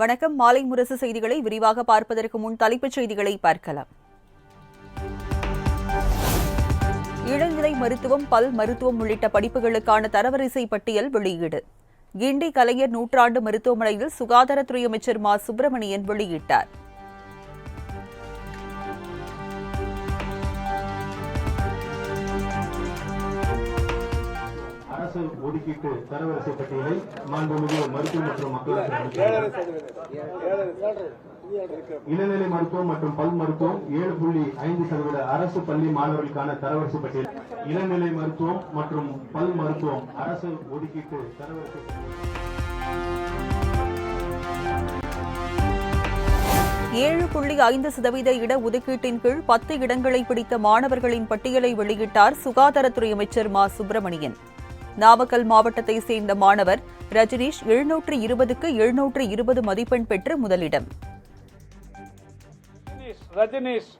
வணக்கம். மாலை முரசு செய்திகளை விரிவாக பார்ப்பதற்கு முன் தலைப்புச் செய்திகளை பார்க்கலாம். இளநிலை மருத்துவம், பல் மருத்துவம் உள்ளிட்ட படிப்புகளுக்கான தரவரிசை பட்டியல் வெளியீடு. கிண்டி கலைஞர் நூற்றாண்டு மருத்துவமனையில் சுகாதாரத்துறை அமைச்சர் மா. சுப்பிரமணியன் வெளியிட்டார். அரசு ஒதுக்கீட்டு தரவரிசை பட்டியலை மாண்புமிகு மருத்துவ மற்றும் மக்கள் இளநிலை மருத்துவம் மற்றும் பல் மருத்துவம் 7.5% அரசு பள்ளி மாணவர்களுக்கான தரவரிசை பட்டியல். இளநிலை மருத்துவம் மற்றும் பல் மருத்துவம் அரசு ஒதுக்கீட்டு தரவரிசை 7.5% இட ஒதுக்கீட்டின் கீழ் 10 இடங்களை பிடித்த மாணவர்களின் பட்டியலை வெளியிட்டார் சுகாதாரத்துறை அமைச்சர் மா. சுப்பிரமணியன். நாமக்கல் மாவட்டத்தை சேர்ந்த மாணவர் ரஜினீஷ் 720க்கு 720 மதிப்பெண் பெற்று முதலிடம். ரஜினீஷ்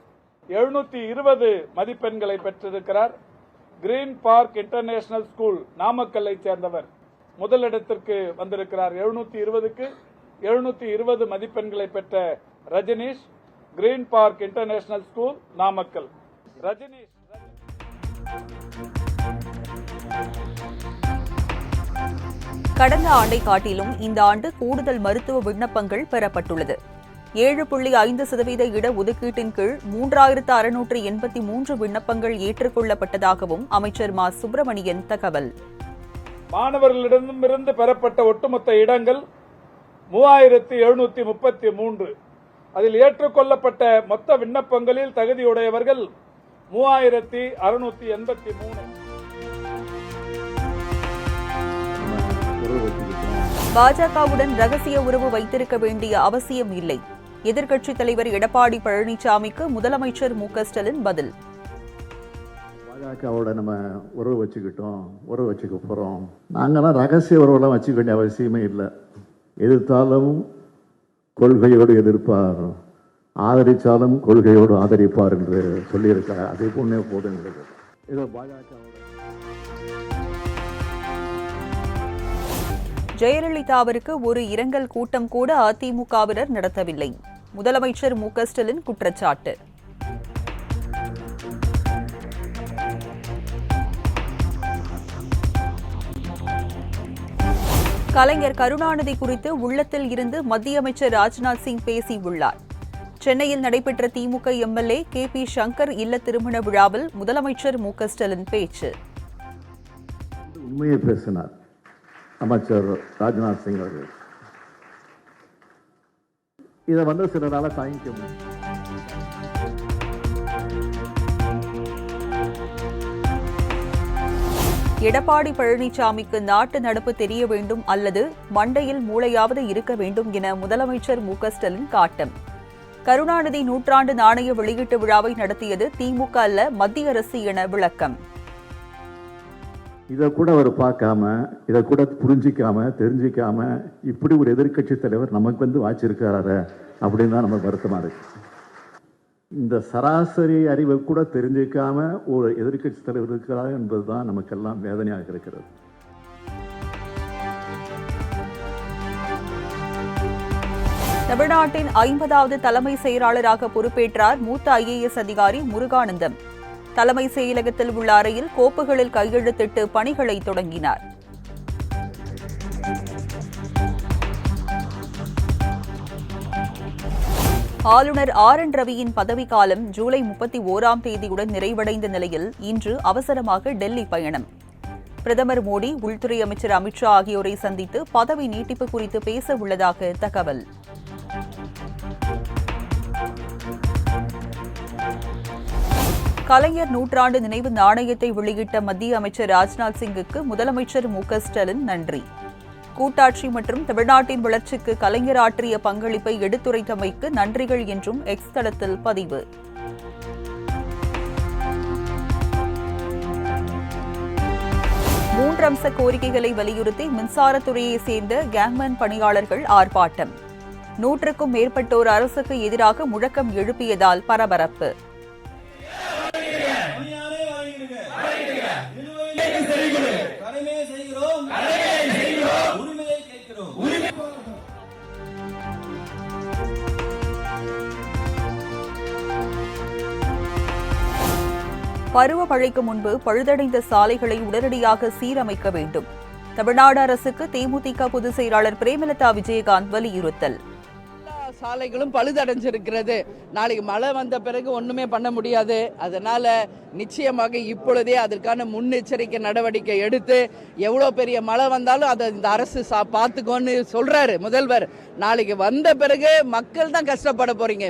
720 மதிப்பெண்களை பெற்றிருக்கிறார். கிரீன் பார்க் இன்டர்நேஷனல் ஸ்கூல் நாமக்கல்லை சேர்ந்தவர் முதலிடத்திற்கு வந்திருக்கிறார். 720க்கு 720 மதிப்பெண்களை பெற்ற Rajneesh, green park international school Namakkal. Rajneesh கடந்த ஆண்டை காட்டிலும் இந்த ஆண்டு கூடுதல் மருத்துவ விண்ணப்பங்கள் பெறப்பட்டுள்ளது. 7.5% இட ஒதுக்கீட்டின் கீழ் 3683 விண்ணப்பங்கள் ஏற்றுக்கொள்ளப்பட்டதாகவும் அமைச்சர் மா. சுப்பிரமணியன் தகவல். மாணவர்களிடமிருந்து பெறப்பட்ட ஒட்டுமொத்த இடங்கள் 3733. அதில் ஏற்றுக்கொள்ளப்பட்ட மொத்த விண்ணப்பங்களில் தகுதியுடையவர்கள் 3683. பாஜகவுடன் ரகசிய உறவு வைத்திருக்க வேண்டிய அவசியம் இல்லை. எதிர்க்கட்சித் தலைவர் எடப்பாடி பழனிசாமிக்கு முதலமைச்சர் மு. க. ஸ்டாலின் பதில். பாஜகவோட நம்ம உறவு வச்சுக்க போறோம். நாங்களாம் ரகசிய உறவுலாம் வச்சுக்க வேண்டிய அவசியமே இல்லை. எதிர்த்தாலும் கொள்கையோடு எதிர்ப்பார், ஆதரித்தாலும் கொள்கையோடு ஆதரிப்பார் என்று சொல்லியிருக்கார். அதே போன்னே போதுங்கிறது. ஏதோ பாஜக ஜெயலலிதாவிற்கு ஒரு இரங்கல் கூட்டம் கூட அதிமுகவினர் நடத்தவில்லை. முதலமைச்சர் மு. க. ஸ்டாலின் குற்றச்சாட்டு. கலைஞர் கருணாநிதி குறித்து உள்ளத்தில் இருந்து மத்திய அமைச்சர் ராஜ்நாத் சிங் பேசியுள்ளார். சென்னையில் நடைபெற்ற திமுக எம்எல்ஏ KP சங்கர் இல்ல திருமண விழாவில் முதலமைச்சர் மு. க. ஸ்டாலின் பேச்சு. உண்மையை பேசினார் அமைச்சர் ராஜ்நாத் சிங் அவர்கள். இதை சில நாளாக தாங்கிக்க முடியும். எடப்பாடி பழனிசாமிக்கு நாட்டு நடப்பு தெரிய வேண்டும் அல்லது மண்டையில் மூளையாவது இருக்க வேண்டும் என முதலமைச்சர் மு. க. ஸ்டாலின் காட்டம். கருணாநிதி நூற்றாண்டு நாணய வெளியீட்டு விழாவை நடத்தியது திமுக அல்ல, மத்திய அரசு என விளக்கம். இதை கூட அவர் பார்க்காம, இதை கூட புரிஞ்சிக்காம, தெரிஞ்சிக்காம இப்படி ஒரு எதிர்கட்சி தலைவர் நமக்கு வாச்சிருக்கிறாரு அப்படின்னு தான் நமக்கு வருத்தமா இருக்கு. இந்த சராசரி அறிவை கூட தெரிஞ்சிக்காம ஒரு எதிர்கட்சி தலைவர் இருக்கிறார் என்பதுதான் நமக்கெல்லாம் வேதனையாக இருக்கிறது. தமிழ்நாட்டின் 50வது தலைமை செயலாளராக பொறுப்பேற்றார் மூத்த IAS அதிகாரி முருகானந்தம். தலைமை செயலகத்தில் உள்ள அறையில் கோப்புகளில் கையெழுத்திட்டு பணிகளை தொடங்கினார். ஆளுநர் RN ரவியின் பதவிக்காலம் ஜூலை 31ஆம் தேதியுடன் நிறைவடைந்த நிலையில் இன்று அவசரமாக டெல்லி பயணம். பிரதமர் மோடி, உள்துறை அமைச்சர் அமித்ஷா ஆகியோரை சந்தித்து பதவி நீட்டிப்பு குறித்து பேச உள்ளதாக தகவல். கலைஞர் நூற்றாண்டு நினைவு நாணயத்தை வெளியிட்ட மத்திய அமைச்சர் ராஜ்நாத் சிங்குக்கு முதலமைச்சர் மு. க. ஸ்டாலின் நன்றி. கூட்டாட்சி மற்றும் தமிழ்நாட்டின் வளர்ச்சிக்கு கலைஞர் ஆற்றிய பங்களிப்பை எடுத்துரைத்தமைக்கு நன்றிகள் என்றும் எக்ஸ் தளத்தில் பதிவு. மூன்று அம்ச கோரிக்கைகளை வலியுறுத்தி மின்சாரத்துறையை சேர்ந்த கேங்மேன் பணியாளர்கள் ஆர்ப்பாட்டம். 100க்கும் மேற்பட்டோர் அரசுக்கு எதிராக முழக்கம் எழுப்பியதால் பரபரப்பு. பருவமழைக்கு முன்பு பழுதடைந்த சாலைகளை உடனடியாக சீரமைக்க வேண்டும். தமிழ்நாடு அரசுக்கு தேமுதிக பொதுச் செயலாளர் பிரேமலதா விஜயகாந்த் வலியுறுத்தல். சாலைகளும் பழுதடைஞ்சிருக்கிறது. நாளைக்கு மழை வந்த பிறகு ஒண்ணுமே பண்ண முடியாது. அதனால நிச்சயமாக இப்பொழுதே அதற்கான முன்னெச்சரிக்கை நடவடிக்கை எடுத்து எவ்வளோ பெரிய மழை வந்தாலும் அதை இந்த அரசு பார்த்துக்கோன்னு சொல்றாரு முதல்வர். நாளைக்கு வந்த பிறகு மக்கள் தான் கஷ்டப்பட போறீங்க.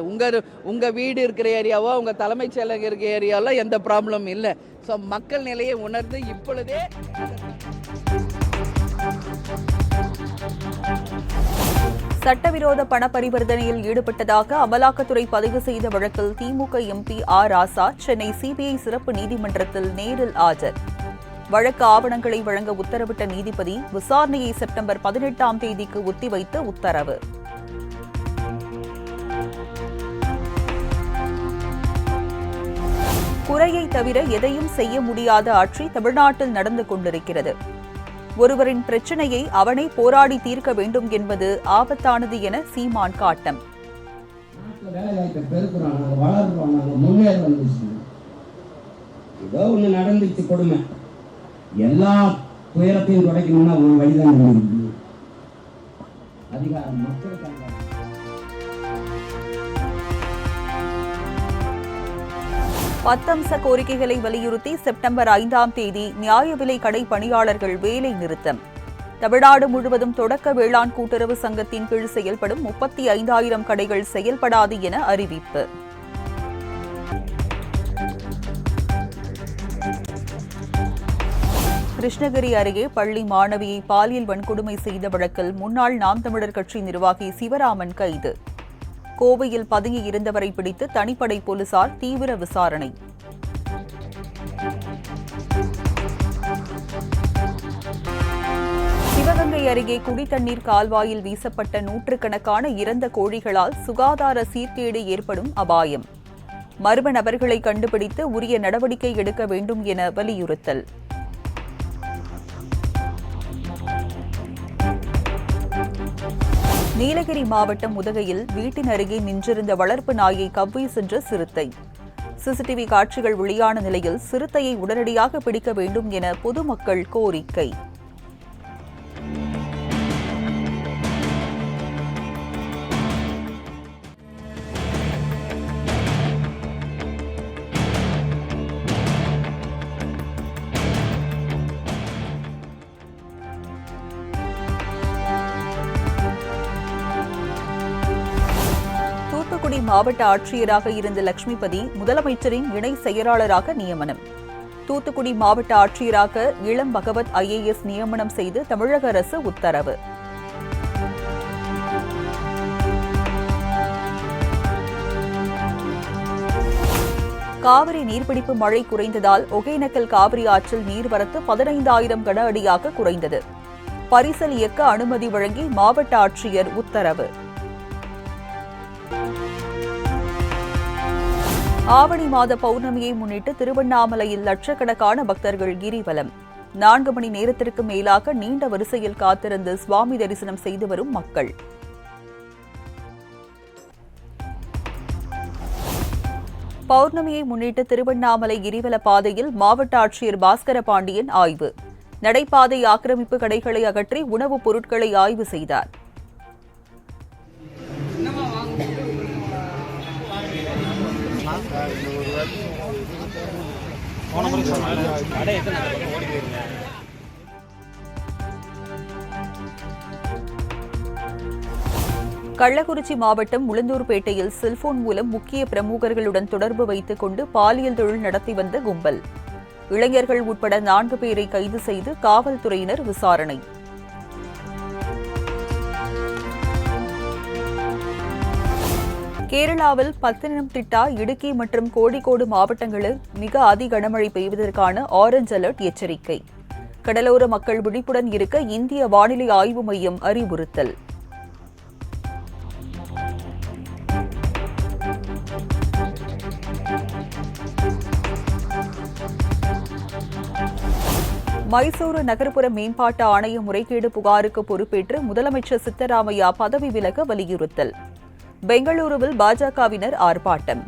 உங்க வீடு இருக்கிற ஏரியாவோ உங்க தலைமைச் செயலகம் இருக்கிற ஏரியாவோ எந்த ப்ராப்ளமும் இல்லை. ஸோ மக்கள் நிலையை உணர்ந்து இப்பொழுதே சட்டவிரோத பண பரிவர்த்தனையில் ஈடுபட்டதாக அமலாக்கத்துறை பதிவு செய்த வழக்கில் திமுக எம்பி ஆர் ராசா சென்னை சிபிஐ சிறப்பு நீதிமன்றத்தில் நேரில் ஆஜர். வழக்கு ஆவணங்களை வழங்க உத்தரவிட்ட நீதிபதி விசாரணையை செப்டம்பர் 18ஆம் தேதிக்கு ஒத்திவைத்து உத்தரவு. குறையை தவிர எதையும் செய்ய முடியாத ஆட்சி தமிழ்நாட்டில் நடந்து கொண்டிருக்கிறது. ஒருவரின் பிரச்சனையை அவனை போராடி தீர்க்க வேண்டும் என்பது ஆபத்தானது என சீமான் காட்டம். ஏதோ ஒண்ணு நடந்துச்சு கொடுமை. எல்லா துயரத்தையும் தொடக்கணும்னா ஒரு வழிதான் அதிகாரம் மக்களுக்கு. பத்தம்ச கோரிக்கைகளை வலியுறுத்தி செப்டம்பர் 5ஆம் தேதி நியாய விலை கடை பணியாளர்கள் வேலை நிறுத்தம். தமிழ்நாடு முழுவதும் தொடக்க வேளாண் கூட்டுறவு சங்கத்தின் கீழ் செயல்படும் 35,000 கடைகள் செயல்படாது என அறிவிப்பு. கிருஷ்ணகிரி அருகே பள்ளி மாணவியை பாலியல் வன்கொடுமை செய்த வழக்கில் முன்னாள் நாம் தமிழர் கட்சி நிர்வாகி சிவராமன் கைது. கோவையில் பதுங்கி இருந்தவரை பிடித்து தனிப்படை போலீசார் தீவிர விசாரணை. சிவகங்கை அருகே குடித்தண்ணீர் கால்வாயில் வீசப்பட்ட நூற்றுக்கணக்கான இறந்த கோழிகளால் சுகாதார சீர்கேடு ஏற்படும் அபாயம். மர்ம நபர்களை கண்டுபிடித்து உரிய நடவடிக்கை எடுக்க வேண்டும் என வலியுறுத்தல். நீலகிரி மாவட்டம் உதகையில் வீட்டின் அருகே நின்றிருந்த வளர்ப்பு நாயை கவ்வி சென்ற சிறுத்தை. சிசிடிவி காட்சிகள் வெளியான நிலையில் சிறுத்தையை உடனடியாக பிடிக்க வேண்டும் என பொதுமக்கள் கோரிக்கை. தூத்துக்குடி மாவட்ட ஆட்சியராக இருந்த லட்சுமிபதி முதலமைச்சரின் இணை செயலாளராக நியமனம். தூத்துக்குடி மாவட்ட ஆட்சியராக இளம் பகவத் IAS நியமனம் செய்து தமிழக அரசு உத்தரவு. காவிரி நீர்பிடிப்பு மழை குறைந்ததால் ஒகேனக்கல் காவிரி ஆற்றில் நீர்வரத்து 15,000 கன அடியாக குறைந்தது. பரிசல் இயக்க அனுமதி வழங்கி மாவட்ட ஆட்சியர் உத்தரவு. ஆவணி மாத பௌர்ணமியை முன்னிட்டு திருவண்ணாமலையில் லட்சக்கணக்கான பக்தர்கள் கிரிவலம். 4 மணி நேரத்திற்கு மேலாக நீண்ட வரிசையில் காத்திருந்து சுவாமி தரிசனம் செய்து வரும் மக்கள். பௌர்ணமியை முன்னிட்டு திருவண்ணாமலை கிரிவல பாதையில் மாவட்ட ஆட்சியர் பாஸ்கர பாண்டியன் ஆய்வு. நடைபாதை ஆக்கிரமிப்பு கடைகளை அகற்றி உணவுப் பொருட்களை ஆய்வு செய்தார். கள்ளக்குறிச்சி மாவட்டம் உளுந்தூர்பேட்டையில் செல்போன் மூலம் முக்கிய பிரமுகர்களுடன் தொடர்பு வைத்துக் கொண்டு பாலியல் தொழில் நடத்தி வந்த கும்பல். இளைஞர்கள் உட்பட 4 பேரை கைது செய்து காவல்துறையினர் விசாரணை. கேரளாவில் பத்தனம்திட்டா, இடுக்கி மற்றும் கோழிக்கோடு மாவட்டங்களில் மிக அதி கனமழை பெய்வதற்கான ஆரஞ்ச் அலர்ட் எச்சரிக்கை. கடலோர மக்கள் விழிப்புடன் இருக்க இந்திய வானிலை ஆய்வு மையம் அறிவுறுத்தல். மைசூரு நகர்ப்புற மேம்பாட்டு ஆணைய முறைகேடு புகாருக்கு பொறுப்பேற்று முதலமைச்சர் சித்தராமையா பதவி விலக வலியுறுத்தல். பெங்களூருவில் பாஜகவினர் ஆர்ப்பாட்டம்.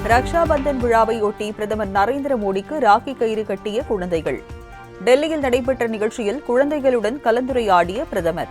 ரக்ஷாபந்தன் விழாவை ஒட்டி பிரதமர் நரேந்திர மோடிக்கு ராக்கி கயிறு கட்டிய குழந்தைகள். டெல்லியில் நடைபெற்ற நிகழ்ச்சியில் குழந்தைகளுடன் கலந்துரையாடிய பிரதமர்.